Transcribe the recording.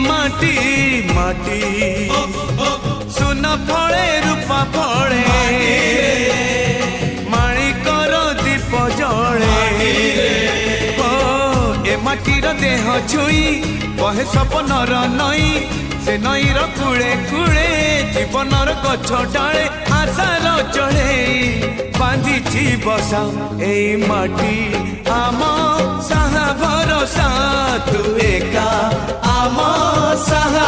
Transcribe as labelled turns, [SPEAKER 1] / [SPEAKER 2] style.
[SPEAKER 1] माटी माटी सुन फले रूपा फले माणिकर दीप जले ए माटीर देह छुई बहे सपनर नई से नईर कूले कूले जीवनर गछ डाले आशार चढ़े बांधी बसा ए माटी आम साहा भरोसा तू एका आम साहा